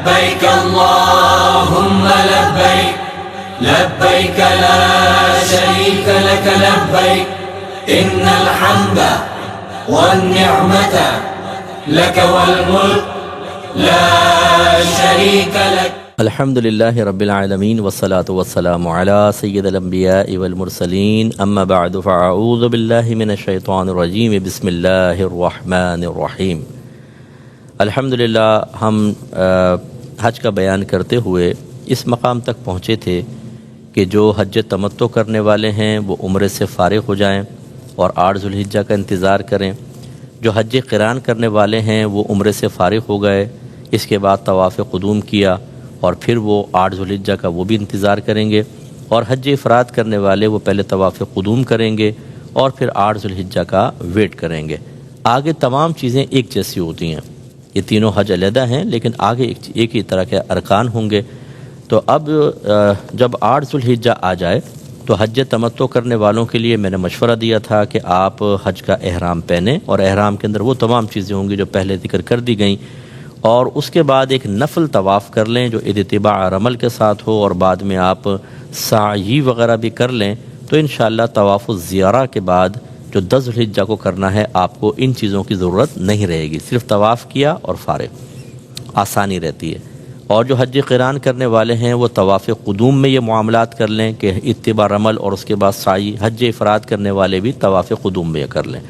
لبيك اللهم لبيك لبيك لا شريك لك لبيك إن الحمد والنعمة لك والملك لا شريك لك. الحمد للہ رب العالمین والصلاة والسلام علی سید الانبیاء والمرسلین اما بعد فاعوذ باللہ من الشیطان الرجیم بسم اللہ الرحمن الرحیم. الحمدللہ ہم حج کا بیان کرتے ہوئے اس مقام تک پہنچے تھے کہ جو حج تمتع کرنے والے ہیں وہ عمرے سے فارغ ہو جائیں اور 8 ذوالحجہ کا انتظار کریں. جو حج قران کرنے والے ہیں وہ عمرے سے فارغ ہو گئے، اس کے بعد طواف قدوم کیا اور پھر وہ 8 ذوالحجہ کا وہ بھی انتظار کریں گے. اور حج افراد کرنے والے وہ پہلے طواف قدوم کریں گے اور پھر 8 ذوالحجہ کا ویٹ کریں گے. آگے تمام چیزیں ایک جیسی ہوتی ہیں، یہ تینوں حج علیحدہ ہیں لیکن آگے ایک ہی طرح کے ارکان ہوں گے. تو اب جب 8 ذوالحجہ آ جائے تو حج تمتع کرنے والوں کے لیے میں نے مشورہ دیا تھا کہ آپ حج کا احرام پہنیں، اور احرام کے اندر وہ تمام چیزیں ہوں گی جو پہلے ذکر کر دی گئیں، اور اس کے بعد ایک نفل طواف کر لیں جو اتباع رمل کے ساتھ ہو، اور بعد میں آپ سعی وغیرہ بھی کر لیں. تو انشاءاللہ طواف الزیارہ کے بعد جو 10 ذوالحجہ کو کرنا ہے آپ کو ان چیزوں کی ضرورت نہیں رہے گی، صرف طواف کیا اور فارغ، آسانی رہتی ہے. اور جو حج قران کرنے والے ہیں وہ طواف قدوم میں یہ معاملات کر لیں کہ اتباع رمل اور اس کے بعد سعی. حج افراد کرنے والے بھی طواف قدوم میں یہ کر لیں.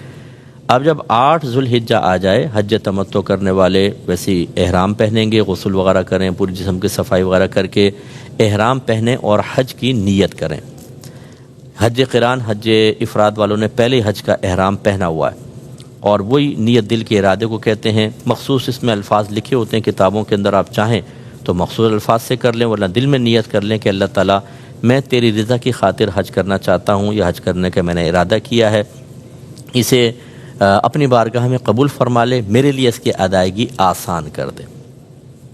اب جب 8 ذوالحجہ آ جائے، حج تمتع کرنے والے ویسے احرام پہنیں گے، غسل وغیرہ کریں، پوری جسم کی صفائی وغیرہ کر کے احرام پہنیں اور حج کی نیت کریں. حج قران حج افراد والوں نے پہلے حج کا احرام پہنا ہوا ہے، اور وہی نیت دل کے ارادے کو کہتے ہیں. مخصوص اس میں الفاظ لکھے ہوتے ہیں کتابوں کے اندر، آپ چاہیں تو مخصوص الفاظ سے کر لیں، ورنہ دل میں نیت کر لیں کہ اللہ تعالیٰ میں تیری رضا کی خاطر حج کرنا چاہتا ہوں، یہ حج کرنے کا میں نے ارادہ کیا ہے، اسے اپنی بارگاہ میں قبول فرما لے، میرے لیے اس کی ادائیگی آسان کر دے.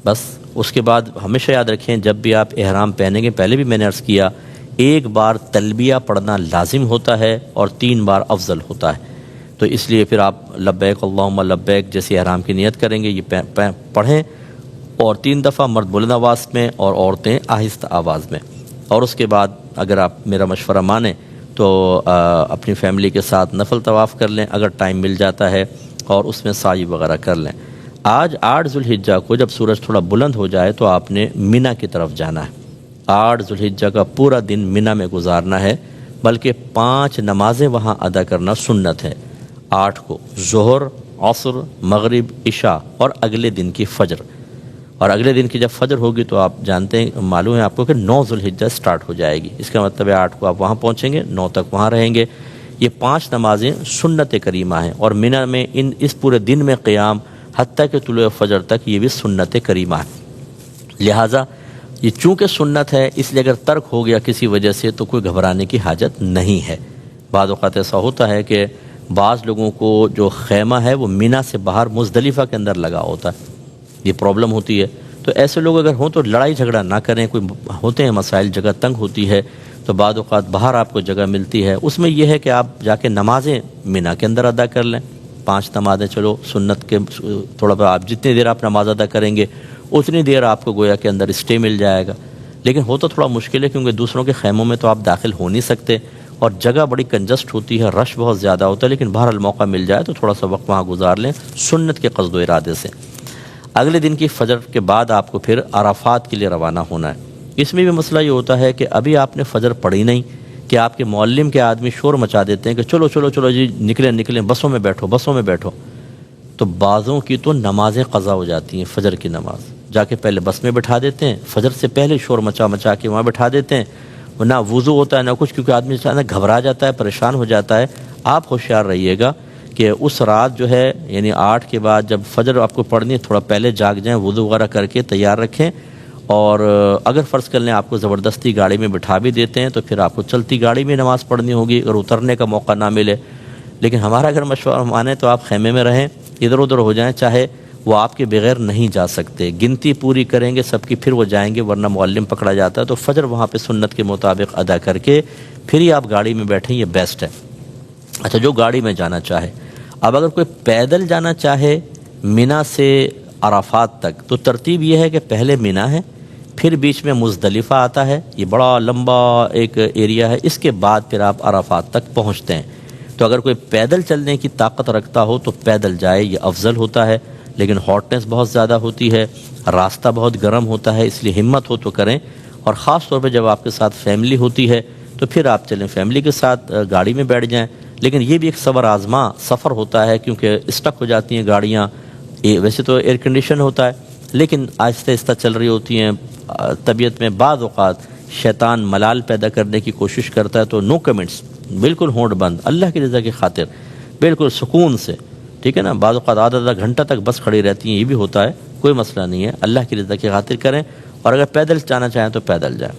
بس اس کے بعد ہمیشہ یاد رکھیں جب بھی آپ احرام پہنیں گے، پہلے بھی میں نے عرض کیا، ایک بار تلبیہ پڑھنا لازم ہوتا ہے اور 3 بار افضل ہوتا ہے. تو اس لیے پھر آپ لبیک اللہم لبیک جیسے احرام کی نیت کریں گے یہ پڑھیں، اور 3 دفعہ مرد بلند آواز میں اور عورتیں آہستہ آواز میں. اور اس کے بعد اگر آپ میرا مشورہ مانیں تو اپنی فیملی کے ساتھ نفل طواف کر لیں اگر ٹائم مل جاتا ہے، اور اس میں سعی وغیرہ کر لیں. آج 8 ذوالحجہ کو جب سورج تھوڑا بلند ہو جائے تو آپ نے مینا کی طرف جانا ہے. 8 ذوالحجہ کا پورا دن مینا میں گزارنا ہے، بلکہ 5 نمازیں وہاں ادا کرنا سنت ہے. 8 کو ظہر، عصر، مغرب، عشاء اور اگلے دن کی فجر. اور اگلے دن کی جب فجر ہوگی تو آپ جانتے ہیں، معلوم ہے آپ کو کہ 9 ذوالحجہ سٹارٹ ہو جائے گی. اس کا مطلب ہے 8 کو آپ وہاں پہنچیں گے، 9 تک وہاں رہیں گے. یہ 5 نمازیں سنت کریمہ ہیں، اور مینا میں اس پورے دن میں قیام حتیٰ کہ طلوع فجر تک یہ بھی سنت کریمہ ہے. لہٰذا یہ چونکہ سنت ہے اس لیے اگر ترک ہو گیا کسی وجہ سے تو کوئی گھبرانے کی حاجت نہیں ہے. بعض اوقات ایسا ہوتا ہے کہ بعض لوگوں کو جو خیمہ ہے وہ مینا سے باہر مزدلفہ کے اندر لگا ہوتا ہے، یہ پرابلم ہوتی ہے. تو ایسے لوگ اگر ہوں تو لڑائی جھگڑا نہ کریں. کوئی ہوتے ہیں مسائل، جگہ تنگ ہوتی ہے تو بعض اوقات باہر آپ کو جگہ ملتی ہے، اس میں یہ ہے کہ آپ جا کے نمازیں مینا کے اندر ادا کر لیں. 5 نمازیں چلو سنت کے تھوڑا بہت آپ جتنی دیر آپ نماز ادا کریں گے اتنی دیر آپ کو گویا کے اندر اسٹے مل جائے گا. لیکن ہوتا تھوڑا مشکل ہے کیونکہ دوسروں کے خیموں میں تو آپ داخل ہو نہیں سکتے اور جگہ بڑی کنجسٹ ہوتی ہے، رش بہت زیادہ ہوتا ہے. لیکن بہرحال موقع مل جائے تو تھوڑا سا وقت وہاں گزار لیں سنت کے قصد و ارادے سے. اگلے دن کی فجر کے بعد آپ کو پھر عرفات کے لیے روانہ ہونا ہے. اس میں بھی مسئلہ یہ ہوتا ہے کہ ابھی آپ نے فجر پڑھی نہیں کہ آپ کے معلم کے آدمی شور مچا دیتے ہیں کہ چلو چلو چلو جی نکلیں بسوں میں بیٹھو. تو بعضوں کی تو نمازیں قضا ہو جاتی ہیں. فجر کی نماز جا کے پہلے بس میں بٹھا دیتے ہیں، فجر سے پہلے شور مچا کے وہاں بٹھا دیتے ہیں. نہ وضو ہوتا ہے نہ کچھ، کیونکہ آدمی گھبرا جاتا ہے، پریشان ہو جاتا ہے. آپ ہوشیار رہیے گا کہ اس رات جو ہے یعنی 8 کے بعد جب فجر آپ کو پڑھنی ہے تھوڑا پہلے جاگ جائیں، وضو وغیرہ کر کے تیار رکھیں. اور اگر فرض کر لیں آپ کو زبردستی گاڑی میں بٹھا بھی دیتے ہیں تو پھر آپ کو چلتی گاڑی میں نماز پڑھنی ہوگی اگر اترنے کا موقع نہ ملے. لیکن ہمارا اگر مشورہ مانیں تو آپ خیمے میں رہیں، ادھر ادھر ہو جائیں، چاہے وہ آپ کے بغیر نہیں جا سکتے. گنتی پوری کریں گے سب کی پھر وہ جائیں گے، ورنہ معلم پکڑا جاتا ہے. تو فجر وہاں پہ سنت کے مطابق ادا کر کے پھر ہی آپ گاڑی میں بیٹھیں، یہ بیسٹ ہے. اچھا، جو گاڑی میں جانا چاہے. اب اگر کوئی پیدل جانا چاہے مینا سے عرفات تک، تو ترتیب یہ ہے کہ پہلے منی ہے، پھر بیچ میں مزدلفہ آتا ہے، یہ بڑا لمبا ایک ایریا ہے، اس کے بعد پھر آپ عرفات تک پہنچتے ہیں۔ تو اگر کوئی پیدل چلنے کی طاقت رکھتا ہو تو پیدل جائے، یہ افضل ہوتا ہے، لیکن ہاٹنس بہت زیادہ ہوتی ہے، راستہ بہت گرم ہوتا ہے، اس لیے ہمت ہو تو کریں، اور خاص طور پہ جب آپ کے ساتھ فیملی ہوتی ہے تو پھر آپ چلیں، فیملی کے ساتھ گاڑی میں بیٹھ جائیں، لیکن یہ بھی ایک صبر آزما سفر ہوتا ہے، کیونکہ اسٹک ہو جاتی ہیں گاڑیاں، ویسے تو ایئر کنڈیشن ہوتا ہے لیکن آہستہ آہستہ چل رہی ہوتی ہیں، طبیعت میں بعض اوقات شیطان ملال پیدا کرنے کی کوشش کرتا ہے، تو نو کمنٹس، بالکل ہونٹ بند، اللہ کی رضا کی خاطر بالکل سکون سے، ٹھیک ہے نا، بعض اوقات آدھا گھنٹہ تک بس کھڑی رہتی ہیں، یہ بھی ہوتا ہے، کوئی مسئلہ نہیں ہے، اللہ کی رضا کی خاطر کریں، اور اگر پیدل جانا چاہیں تو پیدل جائیں۔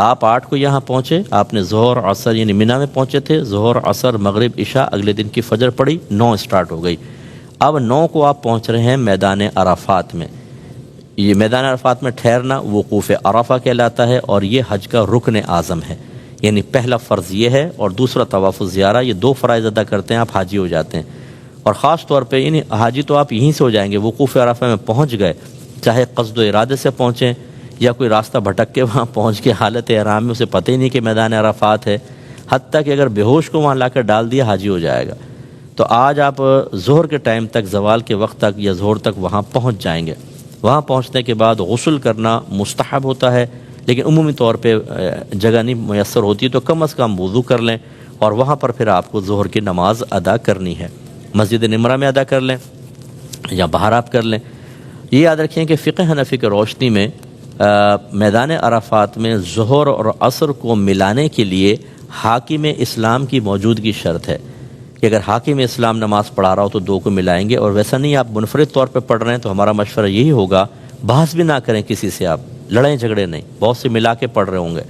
آپ 8 کو یہاں پہنچے، آپ نے ظہر عصر یعنی منی میں پہنچے تھے، ظہر عصر مغرب عشاء، اگلے دن کی فجر پڑی، 9 سٹارٹ ہو گئی، اب 9 کو آپ پہنچ رہے ہیں میدان عرفات میں۔ یہ میدان عرفات میں ٹھہرنا وقوف عرفہ کہلاتا ہے، اور یہ حج کا رکن اعظم ہے، یعنی پہلا فرض یہ ہے، اور دوسرا طواف الزیارہ، یہ 2 فرائض ادا کرتے ہیں آپ حاجی ہو جاتے ہیں، اور خاص طور پہ یعنی حاجی تو آپ یہیں سے ہو جائیں گے، وقوف عرفہ میں پہنچ گئے، چاہے قصد و ارادے سے پہنچیں یا کوئی راستہ بھٹک کے وہاں پہنچ کے حالت احرام میں اسے پتہ ہی نہیں کہ میدان عرفات ہے، حتیٰ کہ اگر بے ہوش کو وہاں لا کر ڈال دیا حاجی ہو جائے گا۔ تو آج آپ ظہر کے ٹائم تک، زوال کے وقت تک یا ظہر تک وہاں پہنچ جائیں گے۔ وہاں پہنچنے کے بعد غسل کرنا مستحب ہوتا ہے، لیکن عمومی طور پہ جگہ نہیں میسر ہوتی، تو کم از کم وضو کر لیں، اور وہاں پر پھر آپ کو ظہر کی نماز ادا کرنی ہے، مسجد نمرہ میں ادا کر لیں یا باہر آپ کر لیں۔ یہ یاد رکھیں کہ فقہ حنفی کی روشنی میں میدان عرفات میں ظہر اور عصر کو ملانے کے لیے حاکم اسلام کی موجودگی شرط ہے، کہ اگر حاکم اسلام نماز پڑھا رہا ہو تو 2 کو ملائیں گے، اور ویسا نہیں آپ منفرد طور پہ پڑھ رہے ہیں تو ہمارا مشورہ یہی ہوگا، بحث بھی نہ کریں کسی سے، آپ لڑیں جھگڑے نہیں، بہت سے ملا کے پڑھ رہے ہوں گے،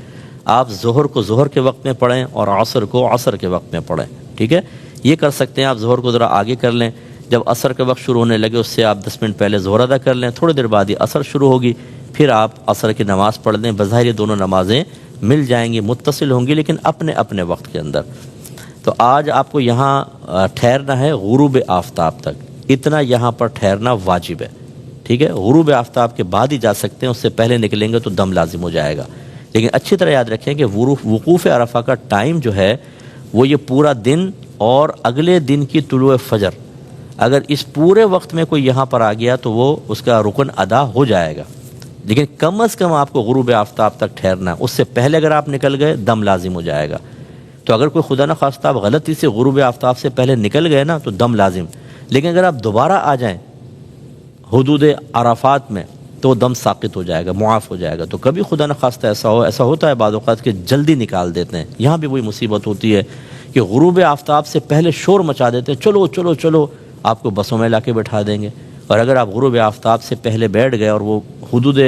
آپ ظہر کو ظہر کے وقت میں پڑھیں اور عصر کو عصر کے وقت میں پڑھیں، ٹھیک ہے، یہ کر سکتے ہیں۔ آپ ظہر کو ذرا آگے کر لیں، جب عصر کے وقت شروع ہونے لگے اس سے آپ 10 منٹ پہلے ظہر ادا کر لیں، تھوڑی دیر بعد ہی عصر شروع ہوگی، پھر آپ عصر کی نماز پڑھ لیں، بظاہر یہ دونوں نمازیں مل جائیں گی، متصل ہوں گی، لیکن اپنے اپنے وقت کے اندر۔ تو آج آپ کو یہاں ٹھہرنا ہے غروب آفتاب تک، اتنا یہاں پر ٹھہرنا واجب ہے، ٹھیک ہے، غروب آفتاب کے بعد ہی جا سکتے ہیں، اس سے پہلے نکلیں گے تو دم لازم ہو جائے گا، لیکن اچھی طرح یاد رکھیں کہ وقوف عرفہ کا ٹائم جو ہے وہ یہ پورا دن اور اگلے دن کی طلوع فجر، اگر اس پورے وقت میں کوئی یہاں پر آ گیا تو وہ اس کا رکن ادا ہو جائے گا، لیکن کم از کم آپ کو غروب آفتاب تک ٹھہرنا ہے، اس سے پہلے اگر آپ نکل گئے دم لازم ہو جائے گا۔ تو اگر کوئی خدا نخواستہ آپ غلطی سے غروب آفتاب سے پہلے نکل گئے نا تو دم لازم، لیکن اگر آپ دوبارہ آ جائیں حدود عرفات میں تو دم ساقط ہو جائے گا، معاف ہو جائے گا۔ تو کبھی خدا نخواستہ ایسا ہوتا ہے بعض اوقات کہ جلدی نکال دیتے ہیں، یہاں بھی وہی مصیبت ہوتی ہے کہ غروب آفتاب سے پہلے شور مچا دیتے ہیں، چلو چلو چلو، آپ کو بسوں میں لا کے بٹھا دیں گے، اور اگر آپ غروب آفتاب سے پہلے بیٹھ گئے اور وہ حدود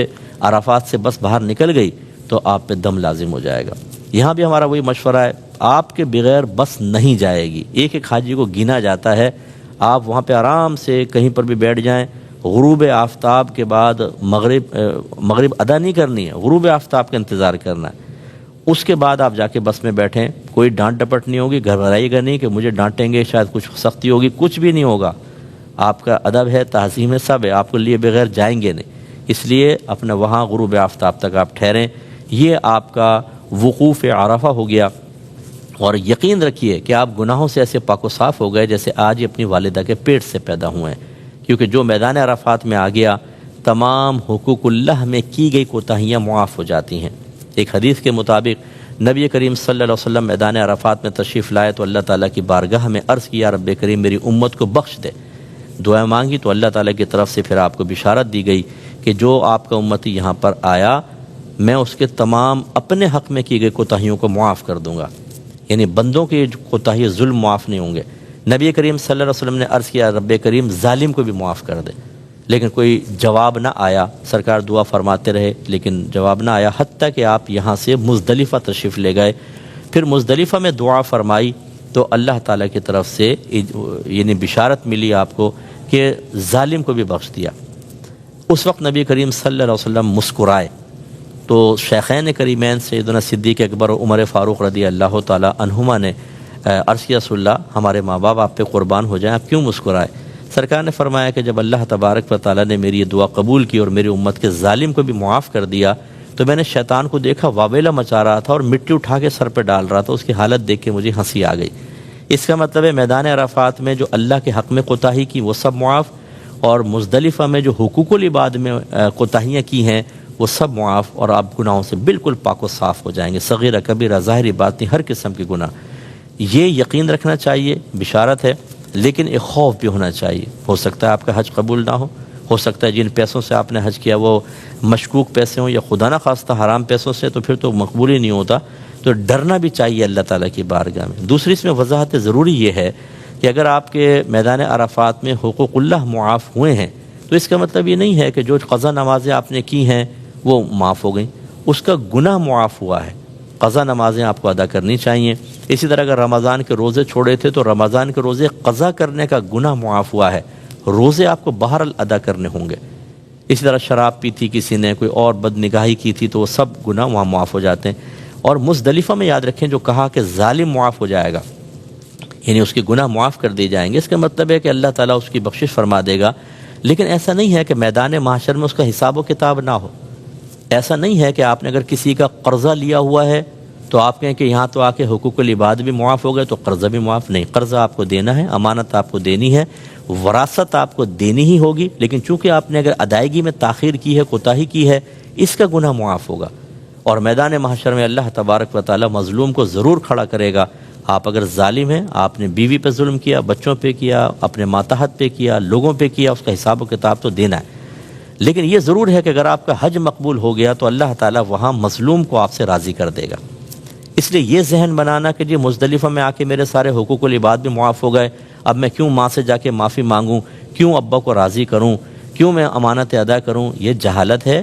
عرفات سے بس باہر نکل گئی تو آپ پہ دم لازم ہو جائے گا۔ یہاں بھی ہمارا وہی مشورہ ہے، آپ کے بغیر بس نہیں جائے گی، ایک ایک حاجی کو گنا جاتا ہے، آپ وہاں پہ آرام سے کہیں پر بھی بیٹھ جائیں، غروب آفتاب کے بعد مغرب ادا نہیں کرنی ہے، غروب آفتاب کا انتظار کرنا ہے، اس کے بعد آپ جا کے بس میں بیٹھیں، کوئی ڈانٹ ڈپٹ نہیں ہوگی، گھبرائیے گا نہیں کہ مجھے ڈانٹیں گے، شاید کچھ سختی ہوگی، کچھ بھی نہیں ہوگا، آپ کا ادب ہے، تعظیم ہے، سب ہے، آپ کو لیے بغیر جائیں گے نہیں، اس لیے اپنا وہاں غروب آفتاب تک آپ ٹھہریں، یہ آپ کا وقوف عرفہ ہو گیا۔ اور یقین رکھیے کہ آپ گناہوں سے ایسے پاک و صاف ہو گئے جیسے آج ہی اپنی والدہ کے پیٹ سے پیدا ہوئے ہیں، کیونکہ جو میدان عرفات میں آ گیا تمام حقوق اللہ میں کی گئی کوتاہیاں معاف ہو جاتی ہیں۔ ایک حدیث کے مطابق نبی کریم صلی اللہ علیہ وسلم میدان عرفات میں تشریف لائے تو اللہ تعالیٰ کی بارگاہ میں عرض کیا، رب کریم میری امت کو بخش دے، دعا مانگی تو اللہ تعالیٰ کی طرف سے پھر آپ کو بشارت دی گئی کہ جو آپ کا امتی یہاں پر آیا میں اس کے تمام اپنے حق میں کی گئی کوتاہیوں کو معاف کر دوں گا، یعنی بندوں کے کوتاہی ظلم معاف نہیں ہوں گے۔ نبی کریم صلی اللہ علیہ وسلم نے عرض کیا رب کریم ظالم کو بھی معاف کر دے، لیکن کوئی جواب نہ آیا، سرکار دعا فرماتے رہے لیکن جواب نہ آیا، حتیٰ کہ آپ یہاں سے مزدلفہ تشریف لے گئے، پھر مزدلفہ میں دعا فرمائی تو اللہ تعالیٰ کی طرف سے یعنی بشارت ملی آپ کو کہ ظالم کو بھی بخش دیا۔ اس وقت نبی کریم صلی اللہ علیہ وسلم مسکرائے تو شیخین کریمین سیدنا صدیق اکبر و عمر فاروق رضی اللہ تعالیٰ عنہما نے عرض کیا رسول اللہ ہمارے ماں باپ آپ پہ قربان ہو جائیں، آپ کیوں مسکرائے؟ سرکار نے فرمایا کہ جب اللہ تبارک و تعالیٰ نے میری یہ دعا قبول کی اور میری امت کے ظالم کو بھی معاف کر دیا تو میں نے شیطان کو دیکھا واویلا مچا رہا تھا اور مٹی اٹھا کے سر پہ ڈال رہا تھا، اس کی حالت دیکھ کے مجھے ہنسی آ گئی۔ اس کا مطلب ہے میدان عرفات میں جو اللہ کے حق میں کوتاہی کی وہ سب معاف، اور مزدلفہ میں جو حقوق العباد میں کوتاہیاں کی ہیں وہ سب معاف، اور آپ گناہوں سے بالکل پاک و صاف ہو جائیں گے، صغیرہ کبیرہ ظاہری باطنی ہر قسم کے گناہ۔ یہ یقین رکھنا چاہیے، بشارت ہے، لیکن ایک خوف بھی ہونا چاہیے۔ ہو سکتا ہے آپ کا حج قبول نہ ہو سکتا ہے جن پیسوں سے آپ نے حج کیا وہ مشکوک پیسے ہوں یا خدا نہ خواستہ حرام پیسوں سے، تو پھر تو مقبول ہی نہیں ہوتا۔ تو ڈرنا بھی چاہیے اللہ تعالیٰ کی بارگاہ میں۔ دوسری اس میں وضاحت ضروری یہ ہے کہ اگر آپ کے میدان عرفات میں حقوق اللہ معاف ہوئے ہیں تو اس کا مطلب یہ نہیں ہے کہ جو قضا نمازیں آپ نے کی ہیں وہ معاف ہو گئیں، اس کا گناہ معاف ہوا ہے۔ قضا نمازیں آپ کو ادا کرنی چاہیے۔ اسی طرح اگر رمضان کے روزے چھوڑے تھے تو رمضان کے روزے قضا کرنے کا گناہ معاف ہوا ہے، روزے آپ کو بہرحال ادا کرنے ہوں گے۔ اسی طرح شراب پی تھی کسی نے، کوئی اور بد نگاہی کی تھی، تو وہ سب گناہ وہاں معاف ہو جاتے ہیں۔ اور مزدلفہ میں یاد رکھیں جو کہا کہ ظالم معاف ہو جائے گا، یعنی اس کے گناہ معاف کر دیے جائیں گے، اس کا مطلب ہے کہ اللہ تعالیٰ اس کی بخشش فرما دے گا، لیکن ایسا نہیں ہے کہ میدان محشر میں اس کا حساب و کتاب نہ ہو۔ ایسا نہیں ہے کہ آپ نے اگر کسی کا قرضہ لیا ہوا ہے تو آپ کہیں کہ یہاں تو آ کے حقوق العباد بھی معاف ہو گئے تو قرضہ بھی معاف نہیں۔ قرضہ آپ کو دینا ہے، امانت آپ کو دینی ہے، وراثت آپ کو دینی ہی ہوگی، لیکن چونکہ آپ نے اگر ادائیگی میں تاخیر کی ہے، کوتاہی کی ہے، اس کا گناہ معاف ہوگا۔ اور میدان محشر میں اللہ تبارک و تعالیٰ مظلوم کو ضرور کھڑا کرے گا۔ آپ اگر ظالم ہیں، آپ نے بیوی پہ ظلم کیا، بچوں پہ کیا، اپنے ماتحت پہ کیا، لوگوں پہ کیا، اس کا حساب و کتاب تو دینا ہے۔ لیکن یہ ضرور ہے کہ اگر آپ کا حج مقبول ہو گیا تو اللہ تعالیٰ وہاں مظلوم کو آپ سے راضی کر دے گا۔ اس لیے یہ ذہن بنانا کہ جی مزدلفہ میں آ کے میرے سارے حقوق العباد بھی معاف ہو گئے، اب میں کیوں ماں سے جا کے معافی مانگوں، کیوں ابا کو راضی کروں، کیوں میں امانت ادا کروں، یہ جہالت ہے۔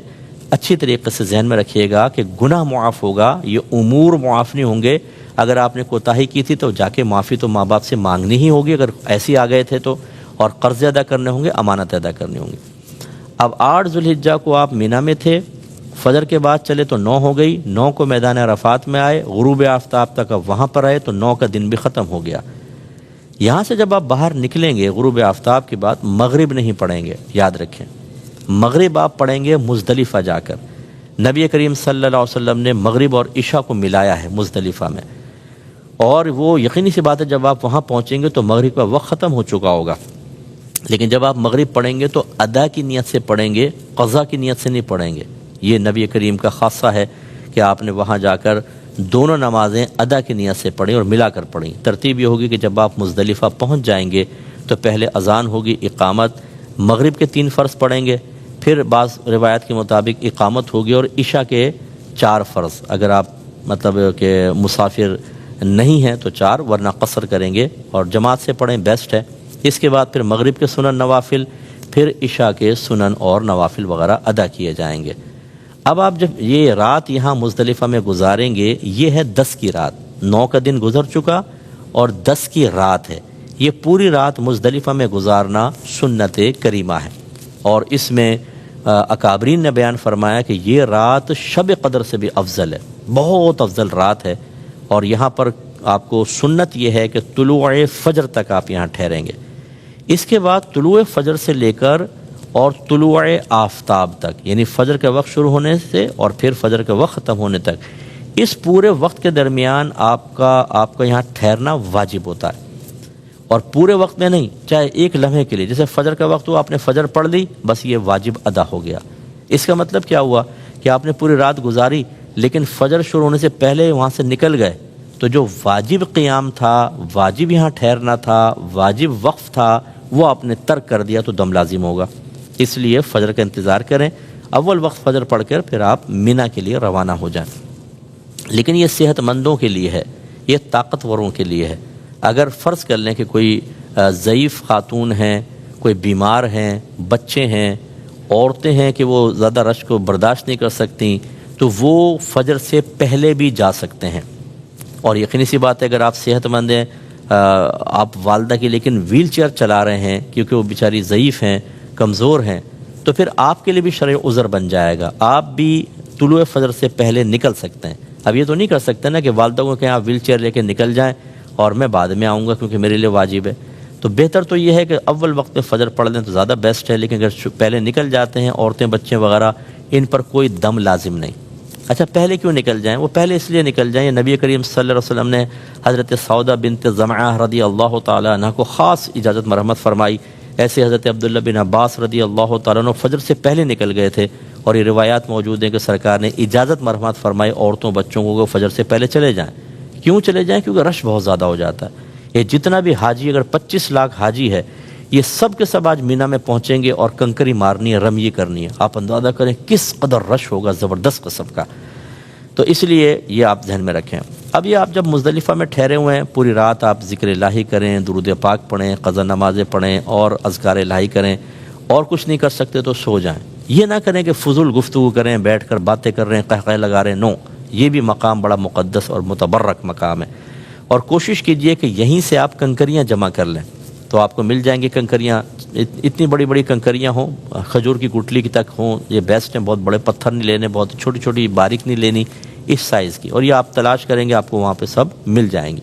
اچھی طریقے سے ذہن میں رکھیے گا کہ گناہ معاف ہوگا، یہ امور معاف نہیں ہوں گے۔ اگر آپ نے کوتاہی کی تھی تو جا کے معافی تو ماں باپ سے مانگنی ہی ہوگی اگر ایسے آ گئے تھے تو، اور قرض ادا کرنے ہوں گے، امانت ادا کرنی ہوں گی۔ اب 8 ذوالحجہ کو آپ مینا میں تھے، فجر کے بعد چلے تو 9 ہو گئی، 9 کو میدان عرفات میں آئے، غروب آفتاب تک اب وہاں پر آئے تو 9 کا دن بھی ختم ہو گیا۔ یہاں سے جب آپ باہر نکلیں گے غروب آفتاب کے بعد مغرب نہیں پڑھیں گے، یاد رکھیں مغرب آپ پڑھیں گے مزدلفہ جا کر۔ نبی کریم صلی اللہ علیہ وسلم نے مغرب اور عشاء کو ملایا ہے مزدلفہ میں، اور وہ یقینی سی بات ہے جب آپ وہاں پہنچیں گے تو مغرب کا وقت ختم ہو چکا ہوگا، لیکن جب آپ مغرب پڑھیں گے تو ادا کی نیت سے پڑھیں گے، قضا کی نیت سے نہیں پڑھیں گے۔ یہ نبی کریم کا خاصہ ہے کہ آپ نے وہاں جا کر دونوں نمازیں ادا کی نیت سے پڑھیں اور ملا کر پڑھیں۔ ترتیب یہ ہوگی کہ جب آپ مزدلفہ پہنچ جائیں گے تو پہلے اذان ہوگی، اقامت، مغرب کے 3 فرض پڑھیں گے، پھر بعض روایت کے مطابق اقامت ہوگی، اور عشاء کے 4 فرض، اگر آپ مطلب کہ مسافر نہیں ہیں تو 4، ورنہ قصر کریں گے اور جماعت سے پڑھیں، بیسٹ ہے۔ اس کے بعد پھر مغرب کے سنن نوافل، پھر عشاء کے سنن اور نوافل وغیرہ ادا کیے جائیں گے۔ اب آپ جب یہ رات یہاں مزدلفہ میں گزاریں گے، یہ ہے 10 کی رات، 9 کا دن گزر چکا اور 10 کی رات ہے، یہ پوری رات مزدلفہ میں گزارنا سنت کریمہ ہے۔ اور اس میں اکابرین نے بیان فرمایا کہ یہ رات شب قدر سے بھی افضل ہے، بہت افضل رات ہے، اور یہاں پر آپ کو سنت یہ ہے کہ طلوع فجر تک آپ یہاں ٹھہریں گے۔ اس کے بعد طلوع فجر سے لے کر اور طلوع آفتاب تک، یعنی فجر کا وقت شروع ہونے سے اور پھر فجر کا وقت ختم ہونے تک، اس پورے وقت کے درمیان آپ کا یہاں ٹھہرنا واجب ہوتا ہے، اور پورے وقت میں نہیں، چاہے ایک لمحے کے لیے، جیسے فجر کا وقت ہوا آپ نے فجر پڑھ لی، بس یہ واجب ادا ہو گیا۔ اس کا مطلب کیا ہوا کہ آپ نے پوری رات گزاری لیکن فجر شروع ہونے سے پہلے وہاں سے نکل گئے، تو جو واجب قیام تھا، واجب یہاں ٹھہرنا تھا، واجب وقف تھا، وہ آپ نے ترک کر دیا تو دم لازم ہوگا۔ اس لیے فجر کا انتظار کریں، اول وقت فجر پڑھ کر پھر آپ مینا کے لیے روانہ ہو جائیں۔ لیکن یہ صحت مندوں کے لیے ہے، یہ طاقتوروں کے لیے ہے۔ اگر فرض کر لیں کہ کوئی ضعیف خاتون ہیں، کوئی بیمار ہیں، بچے ہیں، عورتیں ہیں کہ وہ زیادہ رش کو برداشت نہیں کر سکتی، تو وہ فجر سے پہلے بھی جا سکتے ہیں۔ اور یقینی سی بات ہے اگر آپ صحت مند ہیں، آپ والدہ کی لیکن ویل چیئر چلا رہے ہیں کیونکہ وہ بیچاری ضعیف ہیں، کمزور ہیں، تو پھر آپ کے لیے بھی شرعی عذر بن جائے گا، آپ بھی طلوع فجر سے پہلے نکل سکتے ہیں۔ اب یہ تو نہیں کر سکتے نا کہ والدہ کو کہیں آپ ویل چیئر لے کے نکل جائیں اور میں بعد میں آؤں گا کیونکہ میرے لیے واجب ہے، تو بہتر تو یہ ہے کہ اول وقت میں فجر پڑھ لیں تو زیادہ بیسٹ ہے، لیکن اگر پہلے نکل جاتے ہیں عورتیں بچے وغیرہ، ان پر کوئی دم لازم نہیں۔ اچھا پہلے کیوں نکل جائیں؟ وہ پہلے اس لیے نکل جائیں، نبی کریم صلی اللہ علیہ وسلم نے حضرت سعودہ بنت زمعہ رضی اللہ تعالیٰ عنہ کو خاص اجازت مرحمت فرمائی، ایسے حضرت عبداللہ بن عباس رضی اللہ تعالیٰ عنہ فجر سے پہلے نکل گئے تھے، اور یہ روایات موجود ہیں کہ سرکار نے اجازت مرحمت فرمائی عورتوں بچوں کو فجر سے پہلے چلے جائیں۔ کیوں چلے جائیں؟ کیونکہ رش بہت زیادہ ہو جاتا ہے۔ یہ جتنا بھی حاجی، اگر 25 لاکھ حاجی ہے، یہ سب کے سب آج مینا میں پہنچیں گے اور کنکری مارنی ہے، رمی کرنی ہے۔ آپ اندازہ کریں کس قدر رش ہوگا، زبردست قسم کا۔ تو اس لیے یہ آپ ذہن میں رکھیں۔ اب یہ آپ جب مزدلفہ میں ٹھہرے ہوئے ہیں، پوری رات آپ ذکر الہی کریں، درود پاک پڑھیں، قضا نمازیں پڑھیں اور اذکار الہی کریں، اور کچھ نہیں کر سکتے تو سو جائیں۔ یہ نہ کریں کہ فضول گفتگو کریں، بیٹھ کر باتیں کر رہے ہیں، قہقہے لگا رہے ہیں، نو، یہ بھی مقام بڑا مقدس اور متبرک مقام ہے۔ اور کوشش کیجئے کہ یہیں سے آپ کنکریاں جمع کر لیں، تو آپ کو مل جائیں گی کنکریاں، اتنی بڑی بڑی کنکریاں ہوں، کھجور کی گٹلی کی تک ہوں، یہ بیسٹ ہیں۔ بہت بڑے پتھر نہیں لینے، بہت چھوٹی چھوٹی باریک نہیں لینی، اس سائز کی، اور یہ آپ تلاش کریں گے آپ کو وہاں پہ سب مل جائیں گی۔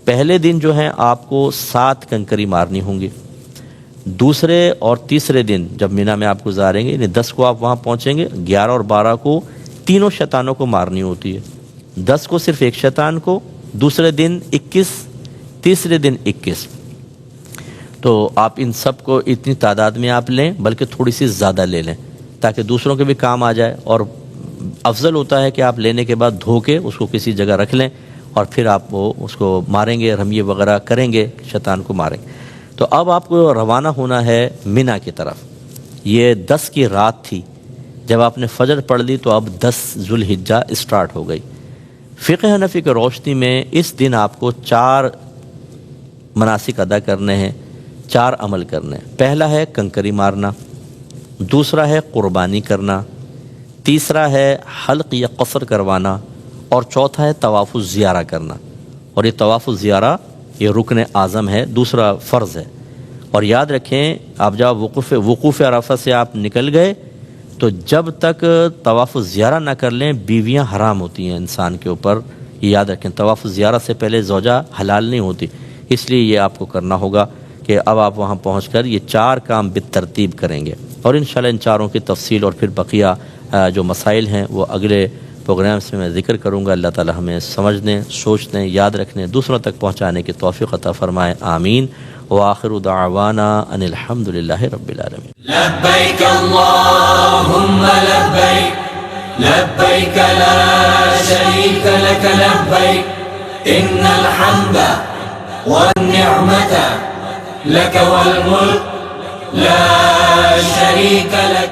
پہلے دن جو ہیں آپ کو 7 کنکری مارنی ہوں گی، دوسرے اور تیسرے دن جب مینا میں آپ گزاریں گے، یعنی 10 کو آپ وہاں پہنچیں گے، 11 اور 12 کو تینوں شیطانوں کو مارنی ہوتی ہے، 10 کو صرف ایک شیطان کو، دوسرے دن 21، تیسرے دن 21۔ تو آپ ان سب کو اتنی تعداد میں آپ لیں، بلکہ تھوڑی سی زیادہ لے لیں تاکہ دوسروں کے بھی کام آ جائے، اور افضل ہوتا ہے کہ آپ لینے کے بعد دھو کے اس کو کسی جگہ رکھ لیں، اور پھر آپ وہ اس کو ماریں گے، رمیے وغیرہ کریں گے، شیطان کو ماریں گے۔ تو اب آپ کو روانہ ہونا ہے مینا کی طرف۔ یہ 10 کی رات تھی، جب آپ نے فجر پڑھ لی تو اب 10 ذوالحجہ اسٹارٹ ہو گئی۔ فقہ حنفی کی روشنی میں اس دن آپ کو 4 مناسک ادا کرنے ہیں، 4 عمل کرنے ہیں۔ پہلا ہے کنکری مارنا، دوسرا ہے قربانی کرنا، تیسرا ہے حلق یا قصر کروانا، اور چوتھا ہے طواف الزیارہ کرنا۔ اور یہ طواف الزیارہ یہ رکن اعظم ہے، دوسرا فرض ہے۔ اور یاد رکھیں آپ جب وقوف عرفہ سے آپ نکل گئے تو جب تک طواف الزیارہ نہ کر لیں بیویاں حرام ہوتی ہیں انسان کے اوپر، یہ یاد رکھیں۔ طواف الزیارہ سے پہلے زوجہ حلال نہیں ہوتی، اس لیے یہ آپ کو کرنا ہوگا کہ اب آپ وہاں پہنچ کر یہ 4 کام بالترتیب کریں گے، اور انشاءاللہ ان چاروں کی تفصیل اور پھر بقیہ جو مسائل ہیں وہ اگلے پروگرامس میں ذکر کروں گا۔ اللہ تعالی ہمیں سمجھنے، سوچنے، یاد رکھنے، دوسروں تک پہنچانے کی توفیق عطا فرمائے، آمین۔ وآخر دعوانا ان الحمد للہ رب العالمین۔ لبيك اللهم لبيك لبيك لا شريك لك لبيك إن الحمد والنعمة لك والملك لا شريك لك